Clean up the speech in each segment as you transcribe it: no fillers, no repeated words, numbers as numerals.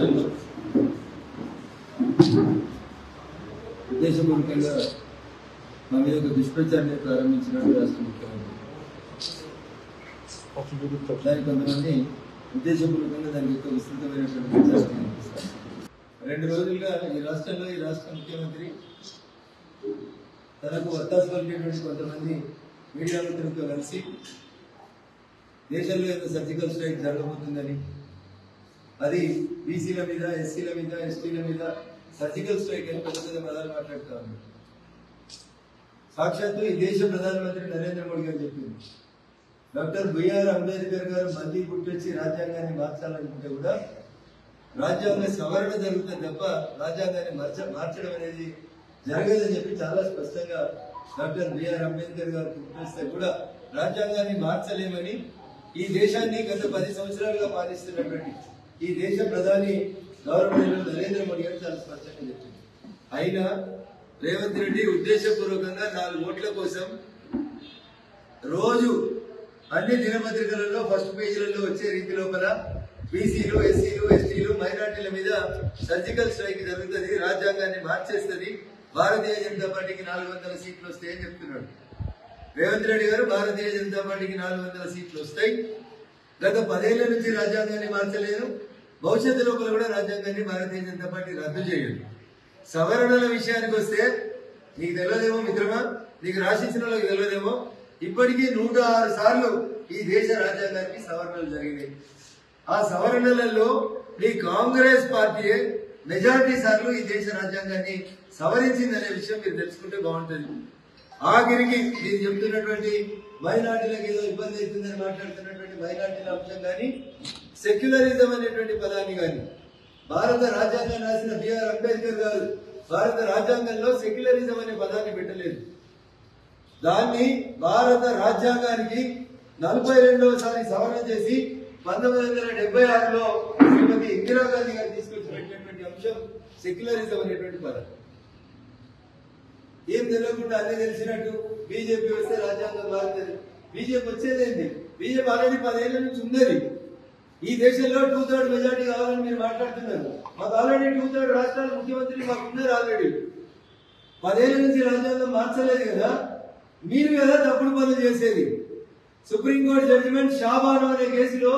రాష్ట్రంలో ఉద్దేశపూర్వకంగా మా మీద ఒక దుష్ప్రచారాన్ని ప్రారంభించినట్టు రాష్ట్ర ముఖ్యమంత్రి దానికి కొంతమంది ఉద్దేశపూర్వకంగా దానికి యొక్క విస్తృతమైనటువంటి ప్రచారం కనిపిస్తారు. 2 రోజులుగా ఈ రాష్ట్ర ముఖ్యమంత్రి తనకు వత్తాసు పలికేటువంటి కొంతమంది మీడియా మిత్రులతో కలిసి దేశంలో ఏదో సర్జికల్ స్ట్రైక్ జరగబోతుందని, అది బీసీల మీద, ఎస్సీల మీద, ఎస్టీల మీద సర్జికల్ స్ట్రైక్ అని పెద్ద పెద్ద పదాలు మాట్లాడుతూ ఉన్నారు. సాక్షాత్తు ఈ దేశ ప్రధానమంత్రి నరేంద్ర మోడీ గారు చెప్పింది, డాక్టర్ బిఆర్ అంబేద్కర్ గారు మళ్ళీ పుట్టొచ్చి రాజ్యాంగాన్ని మార్చాలనుకుంటే కూడా రాజ్యాంగ సవరణ జరుగుతుంది తప్ప రాజ్యాంగాన్ని మార్చడం అనేది జరగదని చెప్పి చాలా స్పష్టంగా డాక్టర్ బిఆర్ అంబేద్కర్ గారు పుట్టిస్తే కూడా రాజ్యాంగాన్ని మార్చలేమని ఈ దేశాన్ని గత 10 సంవత్సరాలుగా పాలిస్తున్నటువంటి ఈ దేశ ప్రధాని గవర్నమెంట్ నరేంద్ర మోడీ గారు చాలా స్పష్టంగా చెప్పింది. అయినా రేవంత్ రెడ్డి ఉద్దేశపూర్వకంగా 4 ఓట్ల కోసం రోజు అన్ని దినపత్రికలలో ఫస్ట్ పేజీలలో వచ్చే రీతి లోపల బీసీలు, ఎస్సీలు, ఎస్టీలు, మైనార్టీల మీద సర్జికల్ స్ట్రైక్ జరుగుతుంది, రాజ్యాంగాన్ని మార్చేస్తుంది, భారతీయ జనతా పార్టీకి 400 సీట్లు వస్తాయని చెప్తున్నాడు. రేవంత్ రెడ్డి గారు భారతీయ జనతా పార్టీకి 400 సీట్లు వస్తాయి, గత 10 ఏళ్ల నుంచి రాజ్యాంగాన్ని మార్చలేదు, భవిష్యత్తు లోపల కూడా రాజ్యాంగాన్ని భారతీయ జనతా పార్టీ రద్దు చేయదు. సవరణల విషయానికి వస్తే నీకు తెలియదేమో మిత్రమా, నీకు రాసిచ్చిన వాళ్ళకి తెలియదేమో, ఇప్పటికీ 106 సార్లు ఈ దేశ రాజ్యాంగానికి సవరణలు జరిగినాయి. ఆ సవరణలలో ఈ కాంగ్రెస్ పార్టీయే మెజారిటీ సార్లు ఈ దేశ రాజ్యాంగాన్ని సవరించిందనే విషయం మీరు తెలుసుకుంటే బాగుంటుంది. ఆఖరికి మీరు చెప్తున్నటువంటి మైనార్టీలకు ఏదో ఇబ్బంది అవుతుందని మాట్లాడుతున్నటువంటి మైనార్టీల అంశం కానీ, సెక్యులరిజం అనేటువంటి పదాన్ని కానీ భారత రాజ్యాంగాన్ని రాసిన బిఆర్ అంబేద్కర్ గారు భారత రాజ్యాంగంలో సెక్యులరిజం అనే పదాన్ని పెట్టలేదు. దాన్ని భారత రాజ్యాంగానికి 42వసారి సవరణ చేసి 1976లో శ్రీమతి ఇందిరాగాంధీ గారు తీసుకొచ్చి పెట్టినటువంటి అంశం సెక్యులరిజం అనేటువంటి పదం. ఏం తెలియకుండా అన్నీ తెలిసినట్టు బీజేపీ వస్తే రాజ్యాంగం మారుతుంది. బీజేపీ వచ్చేదేంటి? బీజేపీ ఆల్రెడీ 10 ఏళ్ల నుంచి ఉన్నది. ఈ దేశంలో 2/3 మెజార్టీ కావాలని మీరు మాట్లాడుతున్నారు. మాకు ఆల్రెడీ 2/3 రాష్ట్రాల ముఖ్యమంత్రి మాకు ఉన్నారు. ఆల్రెడీ 10 ఏళ్ల నుంచి రాజ్యాంగం మార్చలేదు కదా, మీరు కదా తప్పుడు పనులు చేసేది. సుప్రీంకోర్టు జడ్జిమెంట్ షాబాను అనే కేసులో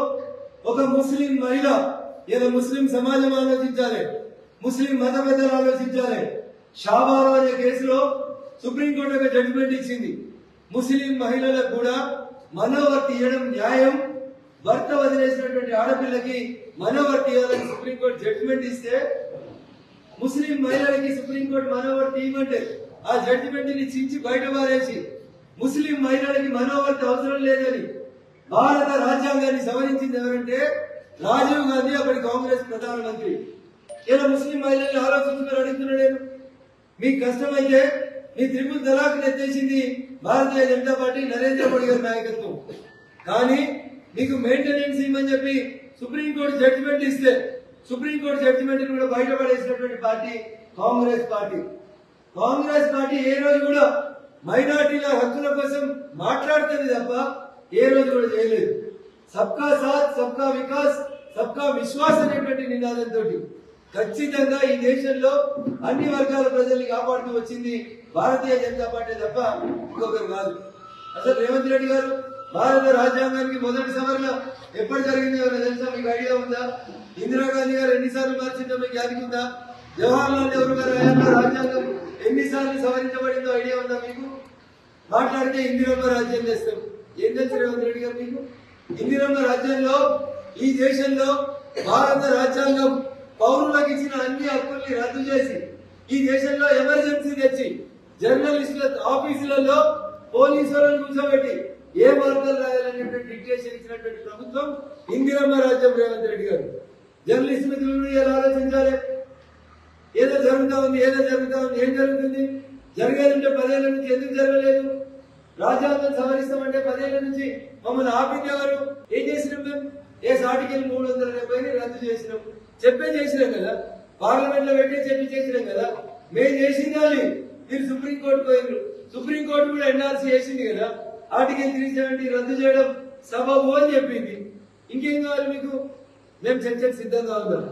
ఒక ముస్లిం మహిళ, ఏదో ముస్లిం సమాజం ఆలోచించాలి, ముస్లిం మత పెద్దలు ఆలోచించాలి. షాబాను అనే కేసులో సుప్రీంకోర్టు ఒక జడ్జిమెంట్ ఇచ్చింది, ముస్లిం మహిళలకు కూడా మనోవర్తి ఇవ్వడం న్యాయం, భర్త వదిలేసినటువంటి ఆడపిల్లకి మనోవర్తి ఇవ్వాలని సుప్రీంకోర్టు జడ్జిమెంట్ ఇస్తే ముస్లిం మహిళలకి సుప్రీంకోర్టు మనోవర్తి ఇవ్వమంటే ఆ జడ్జిమెంట్ ని చించి బయట పారేసి ముస్లిం మహిళలకి మనోవర్తి అవసరం లేదని భారత రాజ్యాంగాన్ని సవరించింది ఎవరంటే రాజీవ్ గాంధీ, అప్పటి కాంగ్రెస్ ప్రధానమంత్రి. ఇలా ముస్లిం మహిళల్ని ఆలోచించుకుని అడుగుతున్నా నేను, మీకు కష్టమైతే మీ త్రిపుల్ తలాక్ ఎత్తేసింది భారతీయ జనతా పార్టీ నరేంద్ర మోడీ గారి నాయకత్వం. కానీ మీకు మెయింటెనెన్స్ ఇవ్వమని చెప్పి సుప్రీంకోర్టు జడ్జిమెంట్ ఇస్తే సుప్రీంకోర్టు జడ్జిమెంట్ కూడా బయటపడేసినటువంటి party Congress party. Congress party ఏ రోజు కూడా మైనార్టీల హక్కుల కోసం మాట్లాడుతుంది తప్ప ఏ రోజు కూడా చేయలేదు. సబ్కా సాత్, సబ్కా వికాస్, సబ్కా విశ్వాస్ అనేటువంటి నినాదంతో ఖచ్చితంగా ఈ దేశంలో అన్ని వర్గాల ప్రజల్ని కాపాడుతూ వచ్చింది భారతీయ జనతా పార్టీ తప్ప ఇంకొకరు కాదు. అసలు రేవంత్ రెడ్డి గారు భారత రాజ్యాంగానికి మొదటి సవరణ ఎప్పుడు జరిగింది ఎవరైనా తెలుసా? మీకు ఐడియా ఉందా? ఇందిరాగాంధీ గారు ఎన్నిసార్లు మార్చిందో మీకు జ్ఞాపకం ఉందా? జవహర్లాల్ నెహ్రూ గారి హయాంలో రాజ్యాంగం ఎన్నిసార్లు సవరించబడిందో ఐడియా ఉందా మీకు? మాట్లాడితే ఇందిరమ్మ రాజ్యం చేస్తాం. ఏం తెలుసు రేవంత్ రెడ్డి గారు మీకు? ఇందిరమ్మ రాజ్యంలో ఈ దేశంలో భారత రాజ్యాంగం పౌరులకు ఇచ్చిన అన్ని హక్కుల్ని రద్దు చేసి ఈ దేశంలో ఎమర్జెన్సీ తెచ్చి జర్నలిస్టుల ఆఫీసులలో పోలీసులను కూర్చోబెట్టి ఏ వార్తలు రాయాలనేటువంటి డిక్టేషన్ ఇచ్చినటువంటి ప్రభుత్వం ఇందిరమ్మ రాజ్యం రేవంత్ రెడ్డి గారు. జర్నలిస్ట్ మిత్రులు ఎలా ఆలోచించాలి? ఏదో జరుగుతా ఉంది, ఏం జరుగుతుంది? జరిగేదంటే 10 ఏళ్ల నుంచి ఎందుకు జరగలేదు? రాజ్యాంగం సవరిస్తామంటే 10 ఏళ్ల నుంచి మమ్మల్ని ఆపింది ఎవరు? ఏం చేసినాం మేము? ఆర్టికల్ 370 రద్దు చేసినాం, చేసినాం కదా, పార్లమెంట్ లో పెట్టి చేసినాం కదా. మేము చేసిందాలి, మీరు సుప్రీంకోర్టు పోయినారు, సుప్రీంకోర్టు కూడా ఎన్ఆర్సీ చేసింది కదా, ఆర్టికల్ 370 రద్దు చేయడం సబబు అని చెప్పింది. ఇంకేం కావాలి మీకు? మేము చర్చకు సిద్ధంగా ఉన్నాం.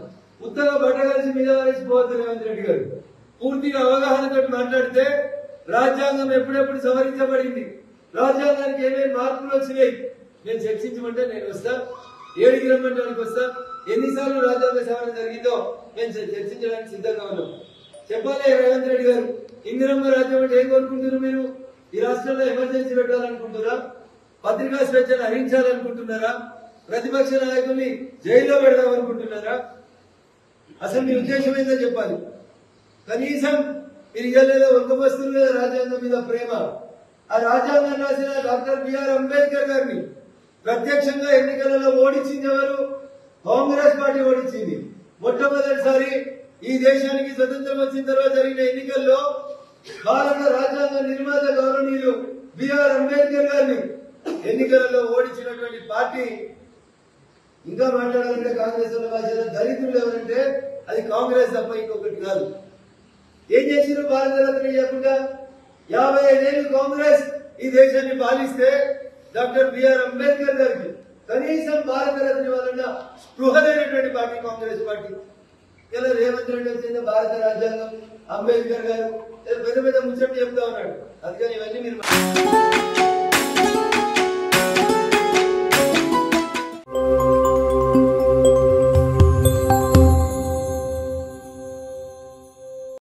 ఉత్తగా బట్టగలిసి మీద వారేసిపోవద్దు రేవంత్ రెడ్డి గారు. పూర్తిగా అవగాహనతో మాట్లాడితే రాజ్యాంగం ఎప్పుడెప్పుడు సవరించబడింది, రాజ్యాంగానికి ఏమేమి మార్పులు వచ్చినాయి నేను చర్చించమంటే నేను వస్తా, 7కి రమ్మంటే వస్తా. ఎన్నిసార్లు రాజ్యాంగ సవరణ జరిగిందో మేము చర్చించడానికి సిద్ధంగా ఉన్నాం. చెప్పాలి రేవంత్ రెడ్డి గారు, ఇందిరమ్మ రాజ్యం అంటే ఏం కోరుకుంటున్నారు మీరు? ఈ రాష్ట్రంలో ఎమర్జెన్సీ పెట్టాలనుకుంటున్నారా? పత్రికా స్వేచ్ఛను హరించాలనుకుంటున్నారా? ప్రతిపక్ష నాయకుల్ని జైల్లో పెడదామనుకుంటున్నారా? అసలు మీ ఉద్దేశం ఏందో చెప్పాలి. కనీసం మీరు ఇయ్యలేదో ఒక్కబస్తులు లేదా రాజ్యాంగం మీద ప్రేమ. ఆ రాజ్యాంగం రాసిన డాక్టర్ బిఆర్ అంబేద్కర్ గారిని ప్రత్యక్షంగా ఎన్నికలలో ఓడించింది ఎవరు? కాంగ్రెస్ పార్టీ ఓడించింది. మొట్టమొదటిసారి ఈ దేశానికి స్వతంత్రం వచ్చిన తర్వాత జరిగిన ఎన్నికల్లో భారత రాజ్యాంగ నిర్మాత గౌరవనీయులు బిఆర్ అంబేద్కర్ గారిని ఎన్నికలలో ఓడించినటువంటి పార్టీ. ఇంకా మాట్లాడాలంటే కాంగ్రెస్ భాషలో దళితులు ఎవరంటే అది కాంగ్రెస్ తప్ప ఇంకొకటి కాదు. ఏం చేసిరు? భారత రత్న ఇవ్వకుండా 55 ఏళ్ళు కాంగ్రెస్ ఈ దేశాన్ని పాలిస్తే డాక్టర్ బిఆర్ అంబేద్కర్ గారికి కనీసం భారత రత్న వలన స్పృహ లేనటువంటి పార్టీ కాంగ్రెస్ పార్టీ. ఇలా రేవంత్ రెడ్డి వచ్చింది భారత రాజ్యాంగం, అంబేద్కర్ గారు పెద్ద పెద్ద ముచ్చట్లు చెప్తా ఉన్నాడు. అందుకని ఇవన్నీ మీరు